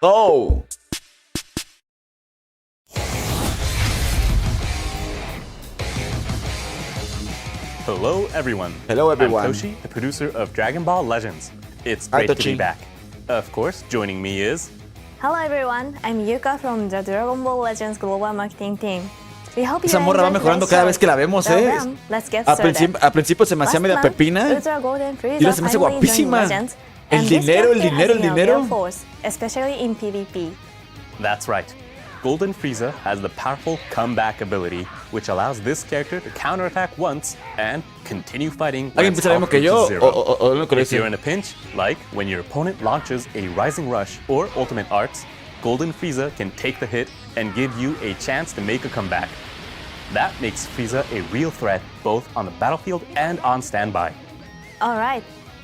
Go! Hello everyone. Hello everyone. I'm Toshi, the producer of Dragon Ball Legends. It's great to be back. Of course, joining me is... Hello everyone, I'm Yuka from the Dragon Ball Legends Global Marketing Team. We hope you Esa morra va mejorando cada vez que la vemos, ¿eh? Let's get Al principio se me hacía media pepina. Y ahora se me hace guapísima. El dinero. Especially in PvP. That's right. Golden Frieza has the powerful comeback ability, which allows this character to counterattack once and continue fighting when it's off to zero. If you're in a pinch, like when your opponent launches a Rising Rush or Ultimate Arts, Golden Frieza can take the hit and give you a chance to make a comeback. That makes Frieza a real threat both on the battlefield and on standby. Alright,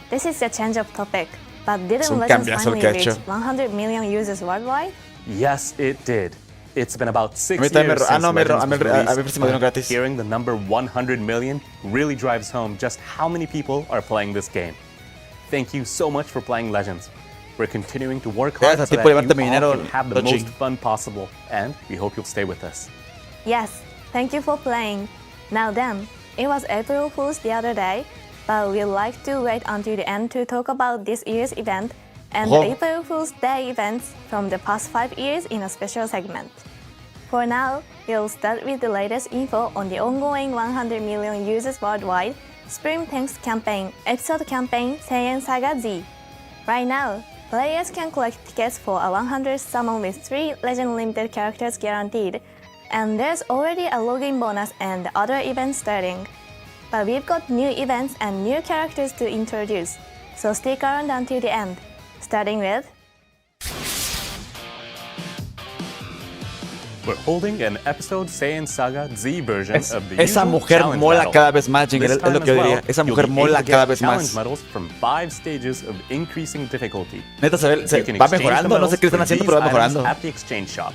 this is a change of topic, but didn't Legends finally reach 100 million users worldwide? Yes, it did. It's been about 6 years since Legends was released. Hearing the number 100 million really drives home just how many people are playing this game. Thank you so much for playing Legends. We're continuing to work hard so that you all can have the most fun possible, and we hope you'll stay with us. Yes, thank you for playing. Now then, it was April Fool's the other day, but we'd like to wait until the end to talk about this year's event and the April Fool's Day events from the past 5 years in a special segment. For now, we'll start with the latest info on the ongoing 100 million users worldwide Spring Thanks campaign, episode campaign Saiyan Saga Z. Right now, players can collect tickets for a 100 summon with 3 Legend Limited characters guaranteed, and there's already a login bonus and other events starting. But we've got new events and new characters to introduce, so stick around until the end. Starting with... We're holding an episode Saiyan Saga Z version of the Esa mujer mola cada vez más, Jinger, es lo que yo diría. Esa mujer mola cada vez más. Medals from 5 stages of increasing difficulty. Neta, va mejorando, no sé qué están haciendo, pero va mejorando. At the exchange shop.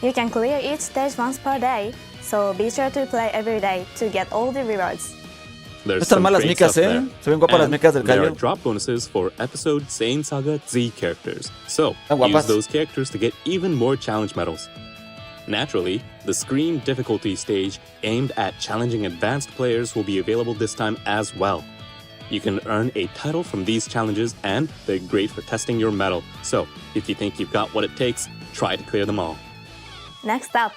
You can clear each stage once per day, so be sure to play every day to get all the rewards. No están mal las micas, ¿eh? Se ven guapas las micas del There callo. are drop bonuses for episode Saiyan Saga Z characters, so Están use guapas. those characters to get even more challenge medals. Naturally, the Scream difficulty stage aimed at challenging advanced players will be available this time as well. You can earn a title from these challenges, and they're great for testing your mettle. So, if you think you've got what it takes, try to clear them all. Next up,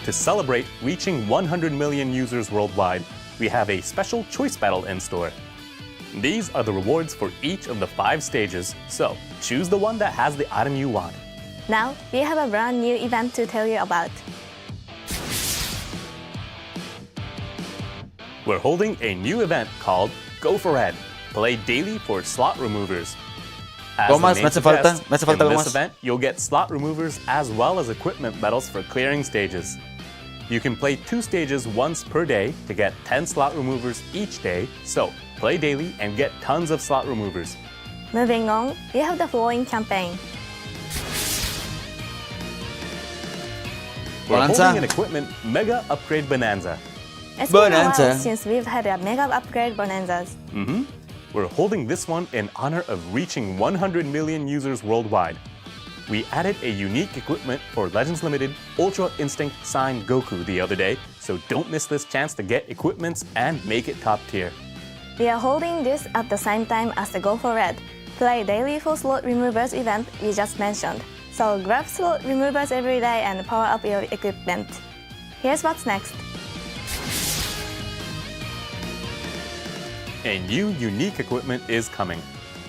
To celebrate reaching 100 million users worldwide, we have a special choice battle in store. These are the rewards for each of the 5 stages, so choose the one that has the item you want. now we have a brand new event to tell you about. We're holding a new event called Go for Red. Play daily for slot removers. As Gomas, the me name hace falta suggests, in gomas. this event, you'll get slot removers as well as equipment medals for clearing stages. You can play 2 stages once per day to get 10 slot removers each day, so play daily and get tons of slot removers. Moving on, we have the following campaign. We're Bonanza. holding an equipment Mega Upgrade Bonanza. It's been a Bonanza. while since we've had a mega upgrade bonanzas. We're holding this one in honor of reaching 100 million users worldwide. We added a unique equipment for Legends Limited Ultra Instinct Sign Goku the other day, so don't miss this chance to get equipments and make it top tier. We are holding this at the same time as the Go for Red, Play Daily for Slot Removers event we just mentioned. So grab slot removers every day and power up your equipment. Here's what's next. A new unique equipment is coming.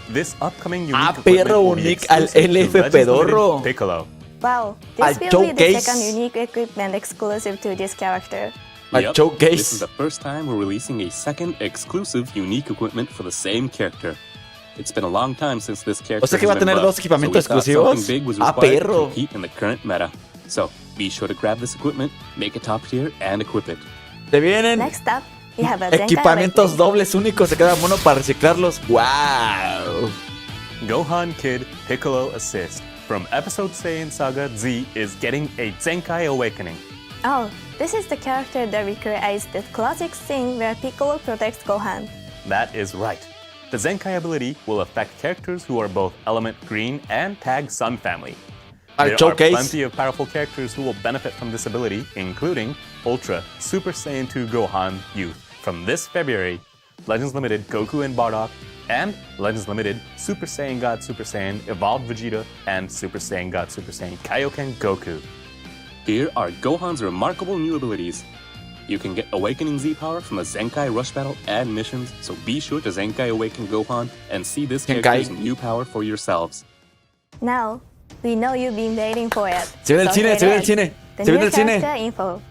This upcoming unique Ah, equipment perro, will be unique al exclusive to LF Legends Limited pedorro. Piccolo. Wow, Al this will be the showcase. second unique equipment exclusive to this character. A This is showcase. the first time we're releasing a second exclusive unique equipment for the same character. It's been a long time since this character O sea que va a has been tener buffed, dos equipamientos so we thought something exclusivos. big was Ah, required to perro. compete in the current meta. So be sure to grab this equipment, make it top tier, and equip it. Te vienen Next up, we have a Zenkai equipamientos Awakening. dobles únicos de cada mono para reciclarlos. ¡Wow! Gohan Kid Piccolo Assist from episode Saiyan Saga Z is getting a Zenkai Awakening. Oh, this is the character that recreates the classic scene where Piccolo protects Gohan. That is right. The Zenkai ability will affect characters who are both element green and tag sun family. There are plenty of powerful characters who will benefit from this ability, including Ultra Super Saiyan 2 Gohan Youth from this February, Legends Limited Goku and Bardock, and Legends Limited Super Saiyan God Super Saiyan Evolved Vegeta and Super Saiyan God Super Saiyan Kaioken Goku. Here are Gohan's remarkable new abilities. You can get Awakening Z power from a Zenkai Rush Battle and missions, so be sure to Zenkai Awaken Gohan and see this character's new power for yourselves. Now, we know you've been waiting for it. Se viene el cine, se viene el cine. Se viene el cine.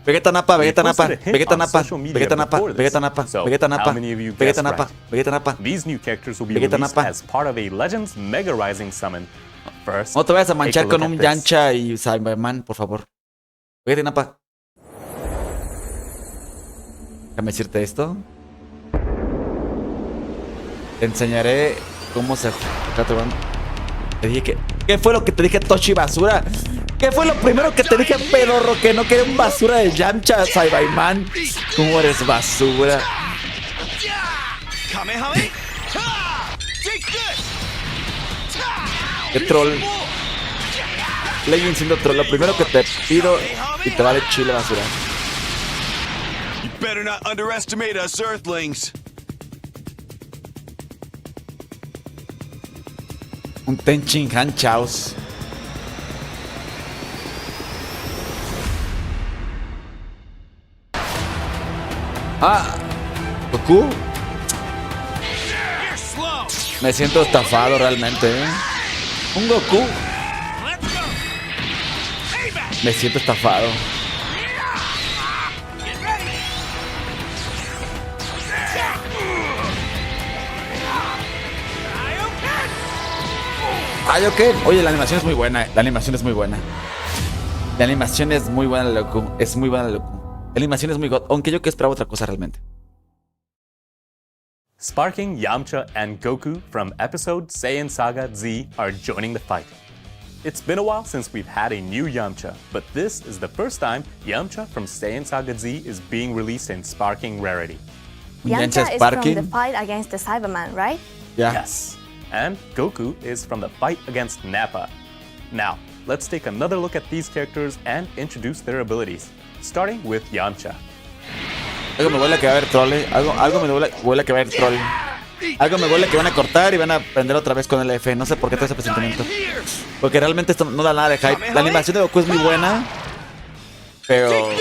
Vegeta Napa, Vegeta Napa, Vegeta Napa, Vegeta Napa, Vegeta Napa, Vegeta Napa, Vegeta Napa, Vegeta Napa. These new characters will be released as part of a Legends Mega Rising summon. First, no te vayas a manchar con un Yancha y Cyberman, por favor. Vegeta Napa. Déjame decirte esto. Te enseñaré cómo se juega. Te dije que... ¿Qué fue lo que te dije, Toshi Basura? ¿Qué fue lo primero que te dije, pedorro? Que no quería un basura de Yamcha, Cyberman. ¿Cómo eres basura? ¡Qué troll! Legend siendo troll. Lo primero que te pido y te vale chile, basura. You better not underestimate us, Earthlings. Un Tenchin Han Chaos. Ah, Goku. Me siento estafado realmente, ¿eh? Un Goku. Me siento estafado. Ay, ok. Oye, la animación es muy buena. La animación es muy buena. La animación es muy buena, loco. Es muy buena, loco. La animación es muy god. Aunque yo que esperaba otra cosa realmente. Sparking, Yamcha, and Goku from episode Saiyan Saga Z are joining the fight. It's been a while since we've had a new Yamcha, but this is the first time Yamcha from Saiyan Saga Z is being released in Sparking rarity. Yamcha is from the fight against the Cyberman, right? Yeah. Yes. And Goku is from the fight against Nappa. Now, let's take another look at these characters and introduce their abilities, starting with Yamcha. Algo me huele que va a haber troll, algo me huele que va a haber troll. Algo me huele que van a cortar y van a prender otra vez con el F. No sé por qué todo ese presentimiento. Porque realmente esto no da nada de hype. La animación de Goku es muy buena, pero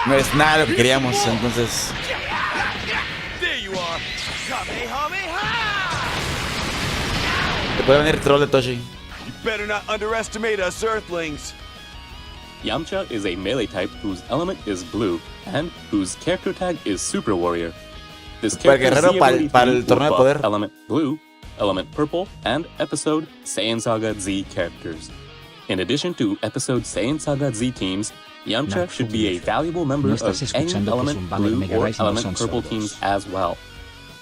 no es nada lo que queríamos, entonces... Te puede venir el troll de Toshi. You better not underestimate us, Earthlings. Yamcha is a melee type whose element is blue and whose character tag is Super Warrior. This character para el torneo de poder. Element blue, element purple, and episode Saiyan Saga Z characters. In addition to episode Saiyan Saga Z teams, Yamcha should be a valuable member of any element blue or element purple teams as well.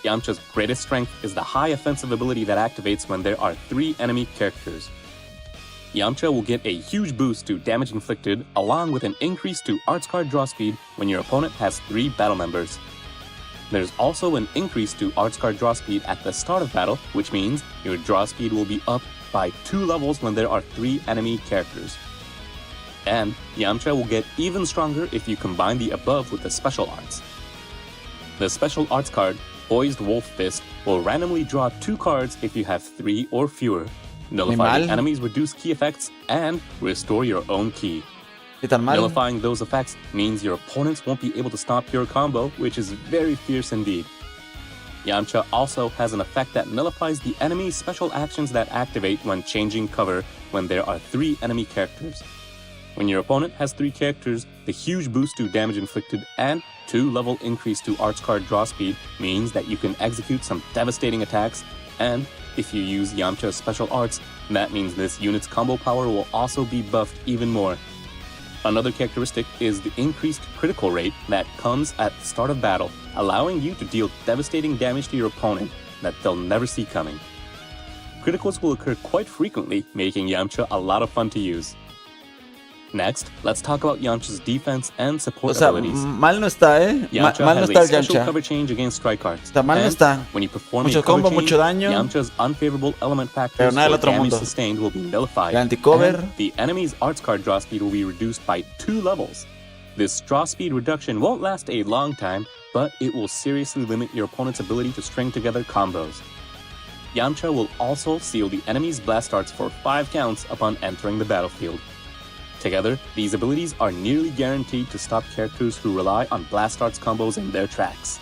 Yamcha's greatest strength is the high offensive ability that activates when there are 3 enemy characters. Yamcha will get a huge boost to damage inflicted, along with an increase to arts card draw speed when your opponent has 3 battle members. There's also an increase to arts card draw speed at the start of battle, which means your draw speed will be up by 2 levels when there are 3 enemy characters. And Yamcha will get even stronger if you combine the above with the special arts. The special arts card, Poised Wolf Fist, will randomly draw 2 cards if you have 3 or fewer, nullify the enemy's reduced key effects, and restore your own key. Nullifying those effects means your opponents won't be able to stop your combo, which is very fierce indeed. Yamcha also has an effect that nullifies the enemy's special actions that activate when changing cover when there are 3 enemy characters. When your opponent has 3 characters, the huge boost to damage inflicted and 2-level increase to arts card draw speed means that you can execute some devastating attacks, and if you use Yamcha's special arts, that means this unit's combo power will also be buffed even more. Another characteristic is the increased critical rate that comes at the start of battle, allowing you to deal devastating damage to your opponent that they'll never see coming. Criticals will occur quite frequently, making Yamcha a lot of fun to use. Next, let's talk about Yamcha's defense and O support sea, abilities. mal no está, Yamcha mal no has está a el special Yamcha. cover change against strike arts. O sea, mal no And está. when you perform Mucho a cover combo, change, mucho daño. Yamcha's unfavorable element Pero factors nada del for otro damage mundo. sustained will be nullified. El anti-cover. And the enemy's arts card draw speed will be reduced by 2 levels. This draw speed reduction won't last a long time, but it will seriously limit your opponent's ability to string together combos. Yamcha will also seal the enemy's blast arts for 5 counts upon entering the battlefield. Together, these abilities are nearly guaranteed to stop characters who rely on blast arts combos in their tracks.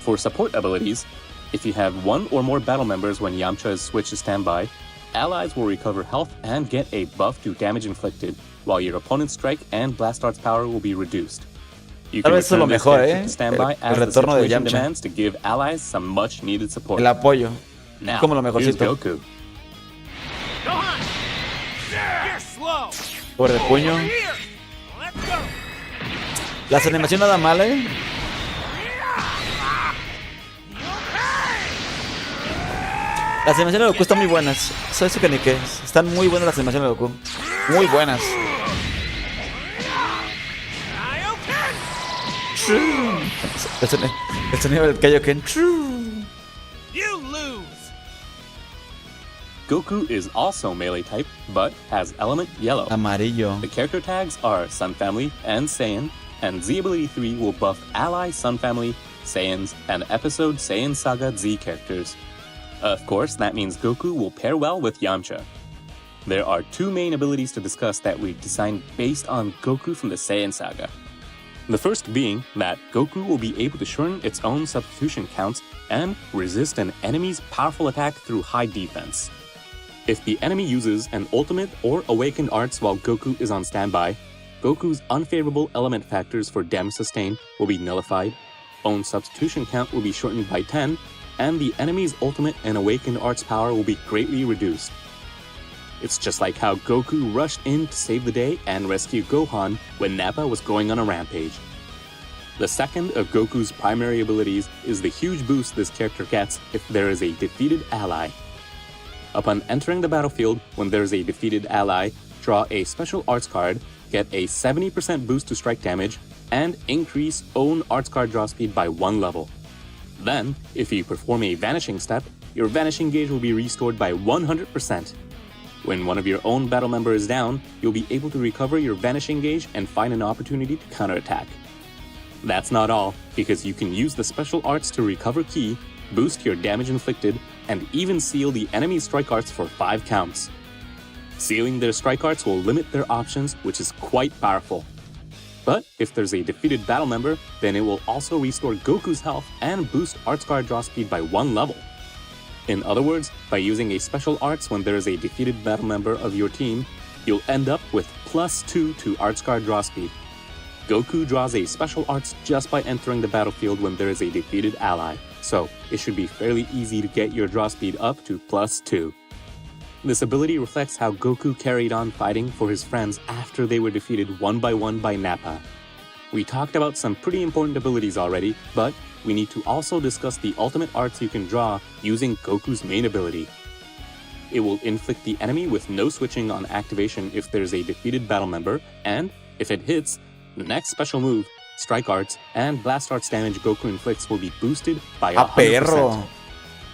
For support abilities, if you have 1 or more battle members when Yamcha is switched to standby, allies will recover health and get a buff to damage inflicted, while your opponent's strike and blast arts power will be reduced. You Tal can vez eso es lo return this mejor, character to standby el as the retorno de situation Yamcha. demands to give allies some much needed support. El apoyo. Now, Como lo here's mejorcito. Goku. You're slow. Poder de puño. Las animaciones nada mal, Las animaciones de Goku están muy buenas. Eso que ni qué. Están muy buenas las animaciones de Goku. Muy buenas. El sonido del Kaioken. You lose. Goku is also melee type, but has element yellow. Amarillo. The character tags are Sun Family and Saiyan, and Z Ability 3 will buff ally Sun Family, Saiyans, and episode Saiyan Saga Z characters. Of course, that means Goku will pair well with Yamcha. There are 2 main abilities to discuss that we designed based on Goku from the Saiyan Saga. The first being that Goku will be able to shorten its own substitution counts and resist an enemy's powerful attack through high defense. If the enemy uses an ultimate or awakened arts while Goku is on standby, Goku's unfavorable element factors for damage sustained will be nullified, own substitution count will be shortened by 10, and the enemy's ultimate and awakened arts power will be greatly reduced. It's just like how Goku rushed in to save the day and rescue Gohan when Nappa was going on a rampage. The second of Goku's primary abilities is the huge boost this character gets if there is a defeated ally. Upon entering the battlefield, when there is a defeated ally, draw a special arts card, get a 70% boost to strike damage, and increase own arts card draw speed by 1 level. Then, if you perform a vanishing step, your vanishing gauge will be restored by 100%. When one of your own battle member is down, you'll be able to recover your vanishing gauge and find an opportunity to counterattack. That's not all, because you can use the special arts to recover ki, boost your damage inflicted, and even seal the enemy's strike arts for 5 counts. Sealing their strike arts will limit their options, which is quite powerful. But if there's a defeated battle member, then it will also restore Goku's health and boost arts card draw speed by 1 level. In other words, by using a special arts when there is a defeated battle member of your team, you'll end up with +2 to arts card draw speed. Goku draws a special arts just by entering the battlefield when there is a defeated ally, so it should be fairly easy to get your draw speed up to +2. This ability reflects how Goku carried on fighting for his friends after they were defeated one by one by Nappa. We talked about some pretty important abilities already, but we need to also discuss the ultimate arts you can draw using Goku's main ability. It will inflict the enemy with no switching on activation if there's a defeated battle member, and if it hits, the next special move, strike arts, and blast arts damage Goku inflicts will be boosted by 100%. Perro.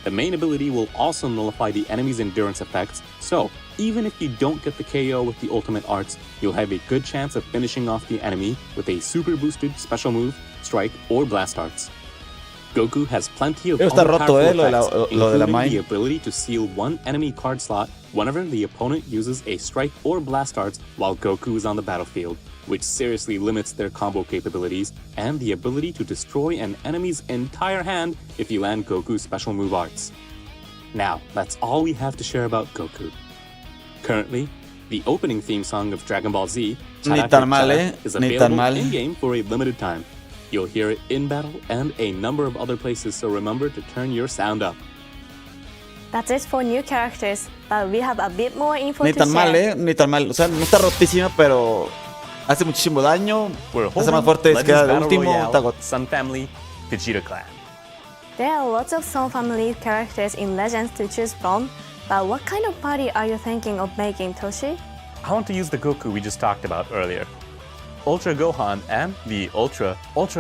The main ability will also nullify the enemy's endurance effects, so even if you don't get the KO with the ultimate arts, you'll have a good chance of finishing off the enemy with a super boosted special move, strike, or blast arts. Goku has plenty of Está roto, powerful lo de la including Mai. the ability to seal one enemy card slot whenever the opponent uses a strike or blast arts while Goku is on the battlefield, which seriously limits their combo capabilities, and the ability to destroy an enemy's entire hand if you land Goku's special move arts. Now, that's all we have to share about Goku. Currently, the opening theme song of Dragon Ball Z, Ni Chara tan mal, Chara, is Ni tan available mal. in-game for a limited time. You'll hear it in battle and a number of other places, so remember to turn your sound up. That's it for new characters, but we have a bit more info Ni to tan mal, share. Ni tan mal. O sea, no está rotísima, pero hace muchísimo daño. We're Hace más fuerte, Legends queda de Battle último. Royale, Está got- Sun Family, Vegeta Clan. There are lots of Sun Family characters in Legends to choose from, but what kind of party are you thinking of making, Toshi? I want to use the Goku we just talked about earlier. Ultra Gohan and the Ultra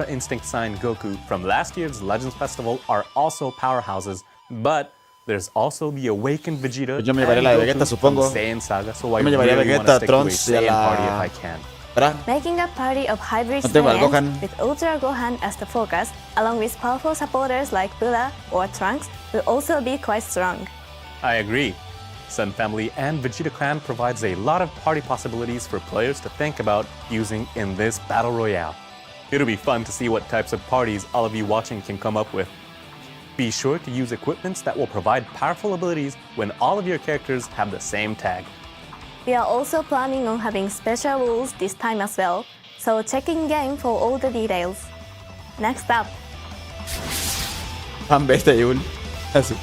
Instinct Sign Goku from last year's Legends Festival are also powerhouses, but there's also the Awakened Vegeta Yo me llevaría la de Vegeta, supongo. Saiyan Saga, so I Yo me llevaría really want Vegeta, to stick to a Trunks y a Saiyan la... party if I can. ¿Verdad? Making a party of hybrid No tengo al Gohan. Saiyans with Ultra Gohan as the focus, along with powerful supporters like Buddha or Trunks, will also be quite strong. I agree. Sun Family and Vegeta Clan provides a lot of party possibilities for players to think about using in this battle royale. It'll be fun to see what types of parties all of you watching can come up with. Be sure to use equipments that will provide powerful abilities when all of your characters have the same tag. We are also planning on having special rules this time as well, so check in game for all the details. Next up, Bestia y un... Eso.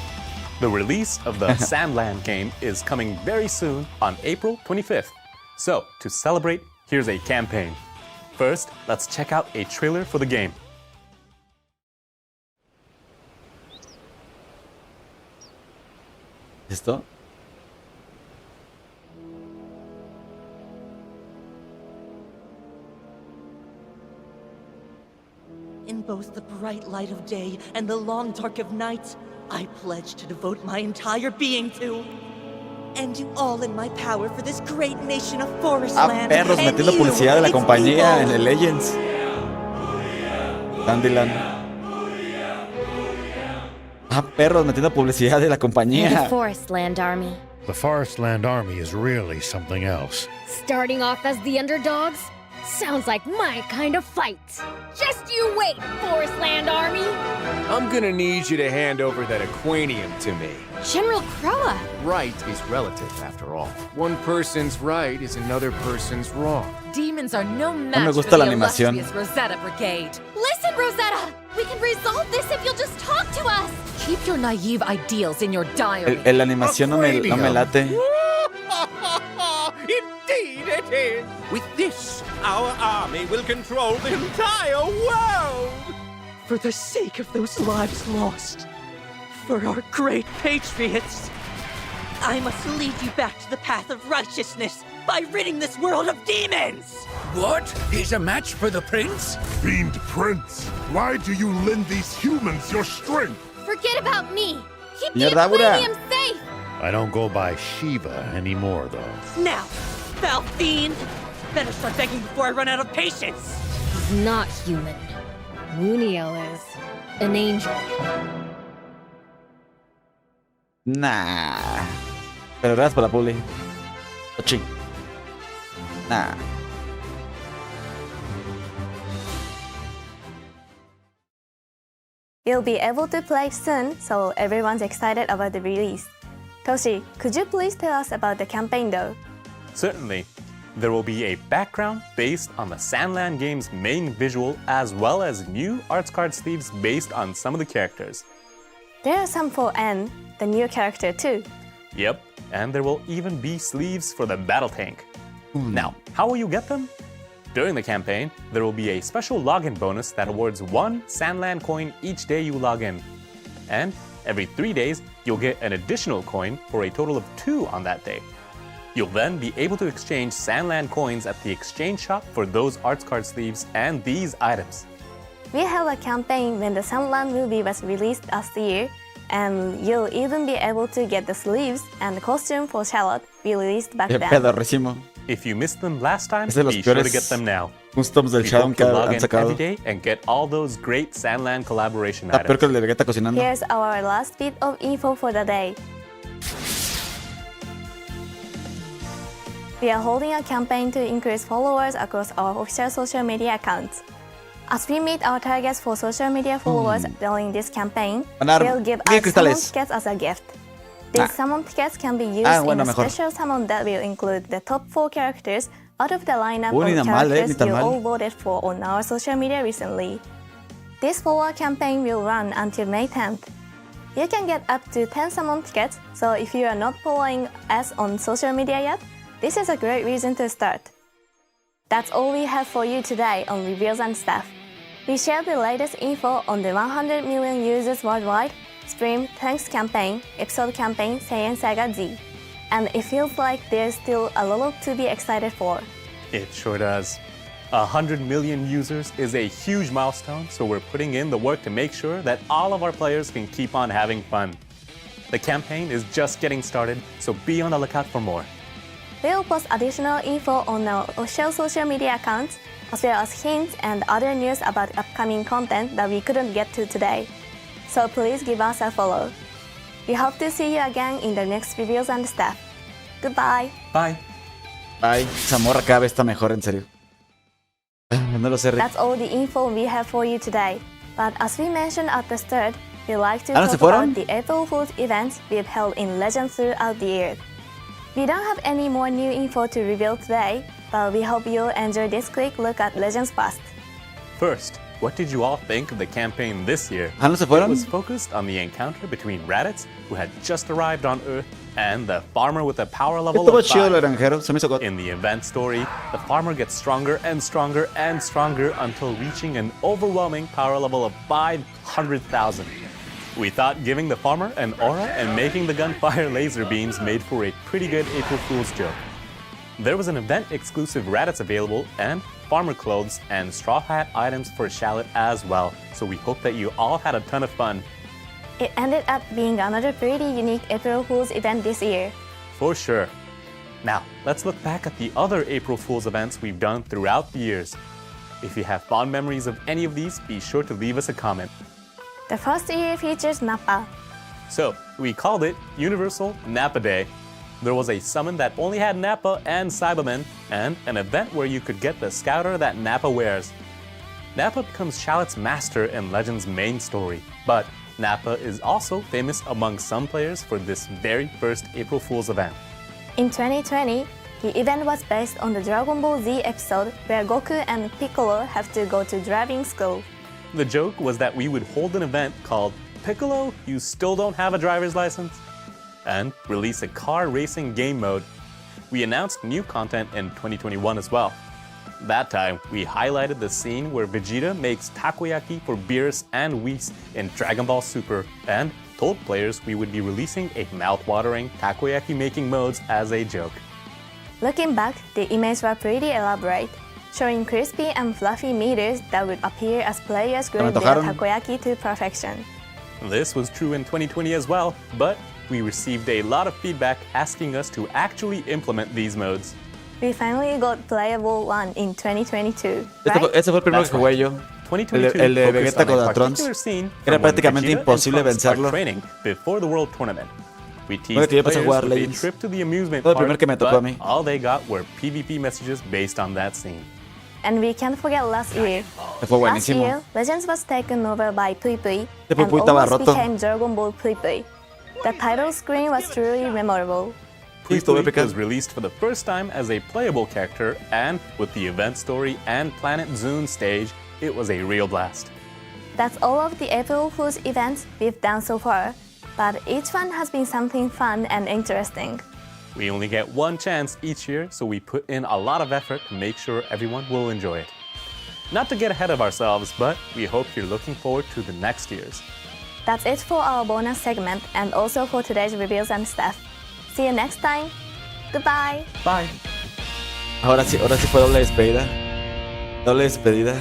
The release of the Sandland game is coming very soon on April 25th. So, to celebrate, here's a campaign. First, let's check out a trailer for the game. ¿Esto? In both the bright light of day and the long dark of night, I pledge to devote my entire being to and do all in my power for this great nation of Forestland. Perros and metiendo you, publicidad de la its compañía people. en el Legends. Dandyland. Perros metiendo publicidad de la The compañía. Forestland Army. The Forestland Army is really something else. Starting off as the underdogs? Sounds like my kind of fight. Just you wait, Forestland Army. I'm gonna need you to hand over that aquanium to me. General Croa. Right is relative, after all. One person's right is another person's wrong. Demons are no me match gusta for la the animación. illustrious Rosetta Brigade. Listen, Rosetta. We can resolve this if you'll just talk to us. Keep your naive ideals in your diary. La animación no me late. Indeed it is! With this, our army will control the entire world! For the sake of those lives lost, for our great patriots, I must lead you back to the path of righteousness by ridding this world of demons! What? He's a match for the prince? Fiend Prince, why do you lend these humans your strength? Forget about me. Keep the Mierda, Bura. aquarium safe. I don't go by Shiva anymore, though. Now, foul fiend! Better start begging before I run out of patience! He's not human. Munio is an angel. Nah. Pero gracias por la publi. Ochín. Nah. you'll be able to play soon, so everyone's excited about the release. Toshi, could you please tell us about the campaign though? Certainly. There will be a background based on the Sandland game's main visual, as well as new arts card sleeves based on some of the characters. There are some for N, the new character too. Yep, and there will even be sleeves for the battle tank. Now, how will you get them? During the campaign, there will be a special login bonus that awards 1 Sandland coin each day you log in. And every 3 days, you'll get an additional coin for a total of 2 on that day. You'll then be able to exchange Sandland coins at the exchange shop for those arts card sleeves and these items. We held a campaign when the Sandland movie was released last year, and you'll even be able to get the sleeves and the costume for Charlotte we released back Qué then. pedo, recibo. If you missed them last time, Es de los be sure to peores get them now. customs del We Shadow hope que to log han in sacado. every day and get all those great Sandland collaboration Está peor items. que el de Vegeta cocinando. Here's our last bit of info for the day. We are holding a campaign to increase followers across our official social media accounts. As we meet our targets for social media followers during this campaign, Van a dar we'll give 10 out summon cristales. tickets as a gift. These summon tickets can be used bueno, in a mejor. special summon that will include the top 4 characters out of the lineup Ni of tan mal, ni characters tan you mal. all voted for on our social media recently. This follower campaign will run until May 10th. You can get up to 10 summon tickets, so if you are not following us on social media yet, this is a great reason to start. That's all we have for you today on Reviews and Stuff. We share the latest info on the 100 million users worldwide Stream Thanks Campaign, Episode Campaign Saiyan Saga Z. and it feels like there's still a lot to be excited for. It sure does. 100 million users is a huge milestone, so we're putting in the work to make sure that all of our players can keep on having fun. The campaign is just getting started, so be on the lookout for more. We'll post additional info on our official social media accounts, as well as hints and other news about upcoming content that we couldn't get to today. So please give us a follow. We hope to see you again in the next reviews and stuff. Goodbye. Bye. Bye. Esa morra cada vez está mejor, en serio. No lo sé, Rick. That's all the info we have for you today. But as we mentioned at the start, we like to ¿no talk se fueron? about the April Fool's events we've held in Legends throughout the year. We don't have any more new info to reveal today, but we hope you'll enjoy this quick look at Legends past. First, what did you all think of the campaign this year? ¿no se It fueron? was focused on the encounter between Raditz, who had just arrived on Earth, and the farmer with a power level Estuvo of chido el 5. granjero, se me hizo god. In the event story, the farmer gets stronger and stronger and stronger until reaching an overwhelming power level of 500,000. We thought giving the farmer an aura and making the gun fire laser beams made for a pretty good April Fool's joke. There was an event-exclusive Raditz available, and farmer clothes and straw hat items for Shallot as well, so we hope that you all had a ton of fun. It ended up being another pretty unique April Fool's event this year. For sure. Now, let's look back at the other April Fool's events we've done throughout the years. If you have fond memories of any of these, be sure to leave us a comment. The first year features Nappa. So, we called it Universal Nappa Day. There was a summon that only had Nappa and Cybermen, and an event where you could get the scouter that Nappa wears. Nappa becomes Shallot's master in Legend's main story, but Nappa is also famous among some players for this very first April Fool's event. In 2020, the event was based on the Dragon Ball Z episode where Goku and Piccolo have to go to driving school. The joke was that we would hold an event called Piccolo, You Still Don't Have a Driver's License? And release a car racing game mode. We announced new content in 2021 as well. That time, we highlighted the scene where Vegeta makes takoyaki for Beerus and Whis in Dragon Ball Super, and told players we would be releasing a mouth-watering takoyaki making modes as a joke. Looking back, the images were pretty elaborate, showing crispy and fluffy meters that would appear as players grilled their takoyaki to perfection. This was true in 2020 as well, but we received a lot of feedback asking us to actually implement these modes. We finally got playable one in 2022, right? Ese fue el primero que jugué yo. El de Vegeta contra Trunks. Era prácticamente imposible vencerlo. Before the World Tournament. We Bueno, teased que yo empecé a jugar players with a Legends. trip to the amusement Fue el primer park, que me tocó a mí. but all they got were PvP messages based on that scene. And we can't forget last year. Fue Last buenísimo. year, Legends was taken over by Pui Pui Este Pui and Pui estaba almost roto. became Dragon Ball Pui Pui. The title screen was truly memorable. Sí, estuvo Pui épica. was released for the first time as a playable character, and with the event story and Planet Zune stage, it was a real blast. That's all of the April Fool's events we've done so far, but each one has been something fun and interesting. We only get one chance each year, so we put in a lot of effort to make sure everyone will enjoy it. Not to get ahead of ourselves, but we hope you're looking forward to the next year's. That's it for our bonus segment and also for today's reviews and stuff. See you next time. Goodbye. Bye. Ahora sí fue doble despedida. Doble despedida.